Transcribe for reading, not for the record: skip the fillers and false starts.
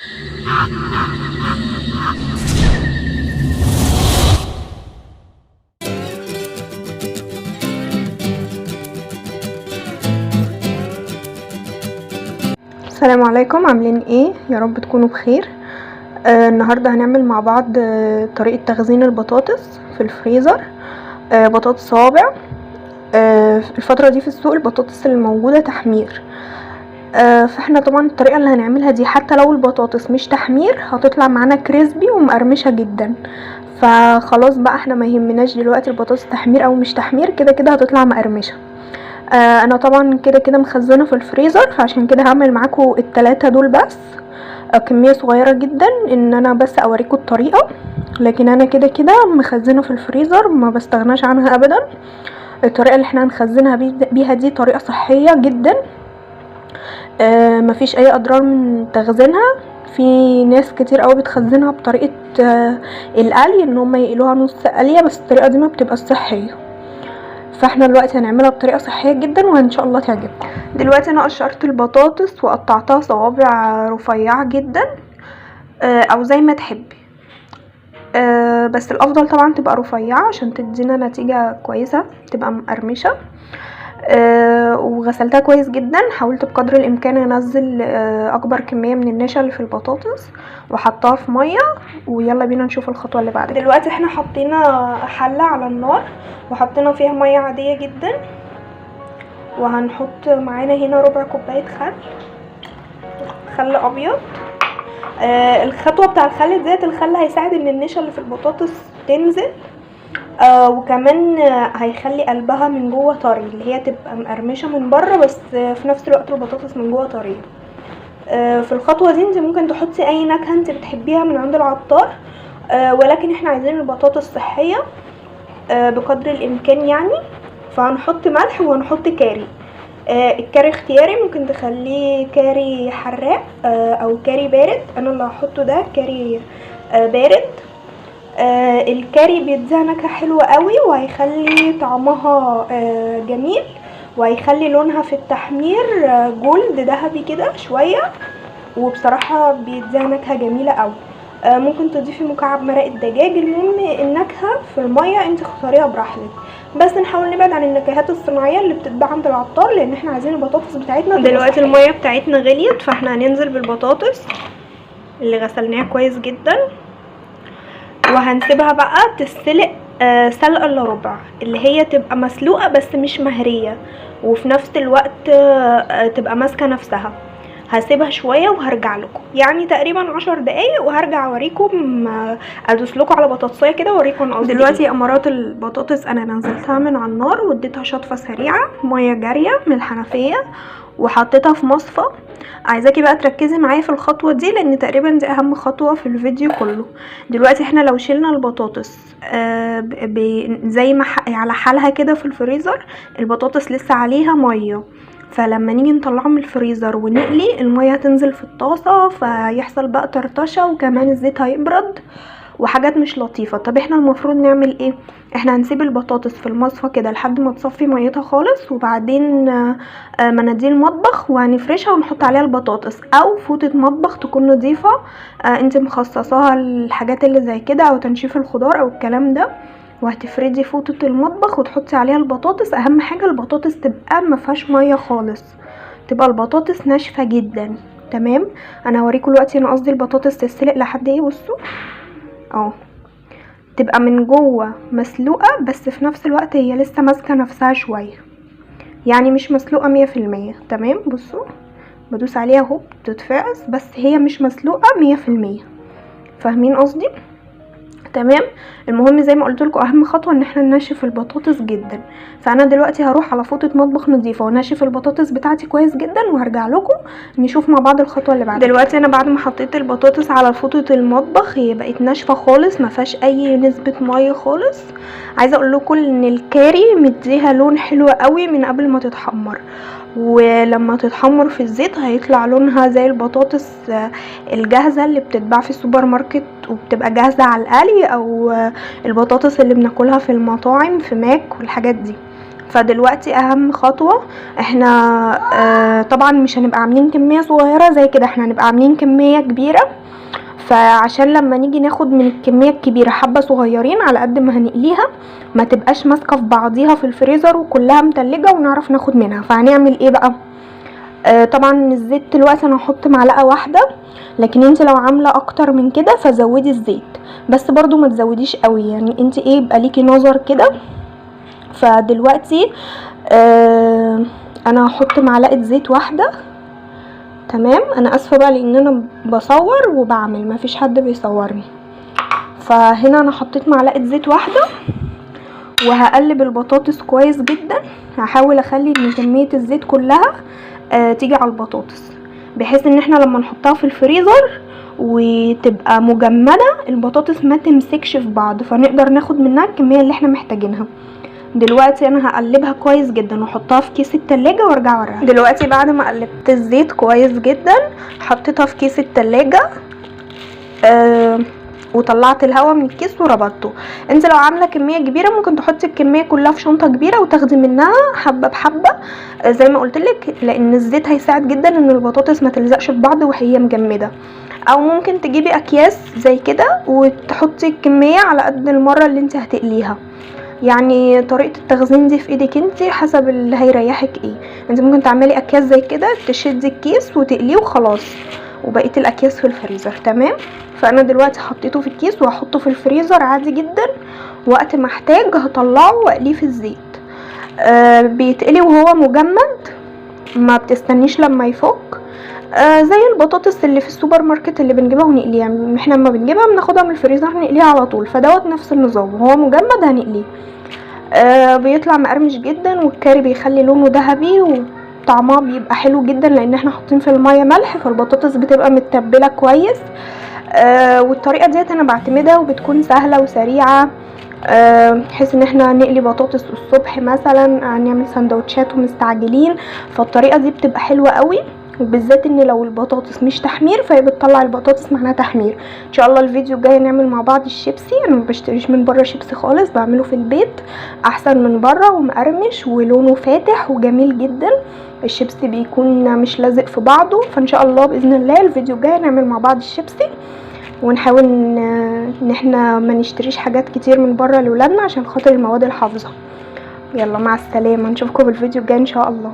السلام عليكم، عاملين ايه؟ يا رب تكونوا بخير. النهارده هنعمل مع بعض طريقه تخزين البطاطس في الفريزر. بطاطس صوابع. الفتره دي في السوق البطاطس اللي موجوده تحمير. فاحنا طبعا الطريقه اللي هنعملها دي حتى لو البطاطس مش تحمير هتطلع معانا كريسبي ومقرمشه جدا. فخلاص بقى احنا ما يهمناش دلوقتي البطاطس تحمير او مش تحمير، كده كده هتطلع مقرمشه. انا طبعا كده كده مخزنه في الفريزر، فعشان كده هعمل معاكم التلاتة دول بس. كميه صغيره جدا ان انا بس اوريكم الطريقه، لكن انا كده كده مخزنه في الفريزر ما بستغناش عنها ابدا. الطريقه اللي احنا هنخزنها بيها دي طريقه صحيه جدا. مفيش اي اضرار من تخزينها. في ناس كتير قوي بتخزنها بطريقه القلي، ان هم يقلوها نص قليه، بس الطريقه دي ما بتبقى صحيه. فاحنا دلوقتي هنعملها بطريقه صحيه جدا وان شاء الله تعجبكم. دلوقتي انا قشرت البطاطس وقطعتها صوابع رفيعه جدا، او زي ما تحبي. بس الافضل طبعا تبقى رفيعه عشان تدينا نتيجه كويسه، تبقى مقرمشه. وغسلتها كويس جدا، حاولت بقدر الامكان انزل اكبر كميه من النشا اللي في البطاطس وحطها في ميه. ويلا بينا نشوف الخطوه اللي بعد. دلوقتي احنا حطينا حله على النار وحطينا فيها ميه عاديه جدا، وهنحط معانا هنا ربع كوبايه خل ابيض. الخطوه بتاع الخل ديت، الخل هيساعد ان النشا اللي في البطاطس تنزل، وكمان هيخلي قلبها من جوه طري، اللي هي تبقى مقرمشه من بره بس في نفس الوقت البطاطس من جوه طريه. في الخطوه دي انت ممكن تحطي اي نكهه انت بتحبيها من عند العطار، ولكن احنا عايزين البطاطس صحيه بقدر الامكان يعني. فهنحط ملح وهنحط كاري. الكاري اختياري، ممكن تخليه كاري حراق او كاري بارد. انا اللي هحطه ده كاري بارد. الكاري بيديها نكهه حلوه قوي، وهيخلي طعمها جميل، وهيخلي لونها في التحمير جولد ذهبي كده شويه، وبصراحه بيديها نكهه جميله قوي. ممكن تضيفي مكعب مرق الدجاج. المهم النكهه في الميه انت اختاريها براحتك، بس نحاول نبعد عن النكهات الصناعيه اللي بتتباع عند العطار، لان احنا عايزين البطاطس بتاعتنا. دلوقتي الميه بتاعتنا غليت، فاحنا هننزل بالبطاطس اللي غسلناها كويس جدا، وهنسيبها بقى تسلق سلقه الا ربع، اللي هي تبقى مسلوقه بس مش مهريه، وفي نفس الوقت تبقى ماسكه نفسها. هسيبها شويه وهرجع لكم، يعني تقريبا 10 دقايق، وهرجع اوريكم ادوس لكم على بطاطسيه كده واوريكم قصدي. دلوقتي امارات البطاطس انا نزلتها من على النار واديتها شطفه سريعه ميه جاريه من الحنفيه، وحطيتها في مصفى. عايزاكي بقى تركزي معايا في الخطوه دي، لان تقريبا دي اهم خطوه في الفيديو كله. دلوقتي احنا لو شلنا البطاطس زي ما على حالها كده في الفريزر، البطاطس لسه عليها ميه، فلما نيجي نطلعها من الفريزر ونقلي الميه تنزل في الطاسه، فيحصل بقى طرطشه، وكمان الزيت هيبرد وحاجات مش لطيفه. طب احنا المفروض نعمل ايه؟ احنا هنسيب البطاطس في المصفى كده لحد ما تصفي ميتها خالص، وبعدين مناديل مطبخ وهنفرشها ونحط عليها البطاطس، او فوطه مطبخ تكون نظيفه انت مخصصاها الحاجات اللي زي كده، او تنشيف الخضار او الكلام ده، وهتفردي فوطه المطبخ وتحطي عليها البطاطس. اهم حاجه البطاطس تبقى ما فيهاش ميه خالص، تبقى البطاطس ناشفه جدا. تمام، انا هوريكم دلوقتي انا قصدي البطاطس تتسلق لحد ايه. بصوا تبقى من جوه مسلوقه، بس في نفس الوقت هي لسه ماسكه نفسها شويه، يعني مش مسلوقه 100%. تمام، بصوا بدوس عليها اهو بتتفعص، بس هي مش مسلوقه 100%. فاهمين قصدي؟ تمام. المهم زي ما قلت لكم اهم خطوه ان احنا ننشف البطاطس جدا. فانا دلوقتي هروح على فوطه مطبخ نظيفه ونشف البطاطس بتاعتي كويس جدا، وهرجع لكم نشوف مع بعض الخطوه اللي بعدها. دلوقتي انا بعد ما حطيت البطاطس على فوطه المطبخ هي بقت ناشفه خالص، ما فيهاش اي نسبه ميه خالص. عايزه اقول لكم ان الكاري مديها لون حلو قوي من قبل ما تتحمر، ولما تتحمر في الزيت هيطلع لونها زي البطاطس الجاهزه اللي بتتباع في السوبر ماركت وبتبقى جاهزه على القلي، او البطاطس اللي بناكلها في المطاعم في ماك والحاجات دي. فدلوقتي اهم خطوة احنا طبعا مش هنبقى عاملين كمية صغيرة زي كده، احنا هنبقى عاملين كمية كبيرة، فعشان لما نيجي ناخد من الكمية الكبيرة حبة صغيرين على قد ما هنقليها ما تبقاش ماسكة في بعضيها في الفريزر وكلها متلجة ونعرف ناخد منها. فهنعمل ايه بقى؟ طبعا الزيت دلوقتي انا هحط معلقة واحدة، لكن انت لو عاملة اكتر من كده فزودي الزيت، بس برضو ما تزوديش قوي، يعني انت ايه يبقى ليكي نظر كده. فدلوقتي انا هحط معلقة زيت واحدة. تمام، انا اسفة بقى لان انا بصور وبعمل مفيش حد بيصورني. فهنا انا حطيت معلقة زيت واحدة وهقلب البطاطس كويس جدا، هحاول اخلي ان كمية الزيت كلها تيجي على البطاطس، بحيث ان احنا لما نحطها في الفريزر وتبقى مجمدة البطاطس ما تمسكش في بعض، فنقدر ناخد منها الكمية اللي احنا محتاجينها. دلوقتي انا هقلبها كويس جدا واحطها في كيس التلاجة وارجع اوريها. دلوقتي بعد ما قلبت الزيت كويس جدا حطيتها في كيس التلاجة وطلعت الهواء من الكيس وربطته. انت لو عامله كميه كبيره ممكن تحطي الكميه كلها في شنطه كبيره وتاخدي منها حبه بحبه زي ما قلتلك، لان الزيت هيساعد جدا ان البطاطس ما تلزقش في بعض وهي مجمده. او ممكن تجيبي اكياس زي كده وتحطي الكميه على قد المره اللي انت هتقليها، يعني طريقه التخزين دي في ايدك انت حسب اللي هيريحك ايه. انت ممكن تعملي اكياس زي كده تشدي الكيس وتقليه وخلاص، وبقيه الاكياس في الفريزر. تمام، فانا دلوقتي حطيته في الكيس وهحطه في الفريزر عادي جدا، وقت ما احتاج هطلعه واقليه في الزيت. بيتقلي وهو مجمد، ما بتستنيش لما يفك. زي البطاطس اللي في السوبر ماركت اللي بنجيبها ونقليها، يعني احنا لما بنجيبها بناخدها من الفريزر نقليها على طول، فدوت نفس النظام، وهو مجمد هنقليه. بيطلع مقرمش جدا، والكاري بيخلي لونه ذهبي وطعمها بيبقى حلو جدا، لان احنا حاطين في الميه ملح، فالبطاطس بتبقى متبله كويس. والطريقه ديت انا بعتمدها وبتكون سهله وسريعه، بحيث ان احنا نقلي بطاطس الصبح مثلا، نعمل سندوتشات ومستعجلين، فالطريقه دي بتبقى حلوه قوي، وبالذات ان لو البطاطس مش تحمير فهي بتطلع البطاطس معناها تحمير. ان شاء الله الفيديو الجاي نعمل مع بعض الشيبسي. انا ما بشتريش من بره شيبسي خالص، بعمله في البيت احسن من بره ومقرمش ولونه فاتح وجميل جدا، الشيبسي بيكون مش لازق في بعضه. فان شاء الله باذن الله الفيديو الجاي نعمل مع بعض الشيبسي، ونحاول ان احنا ما نشتريش حاجات كتير من بره لاولادنا عشان خاطر المواد الحافظه. يلا مع السلامه، نشوفكم بالفيديو الجاي ان شاء الله.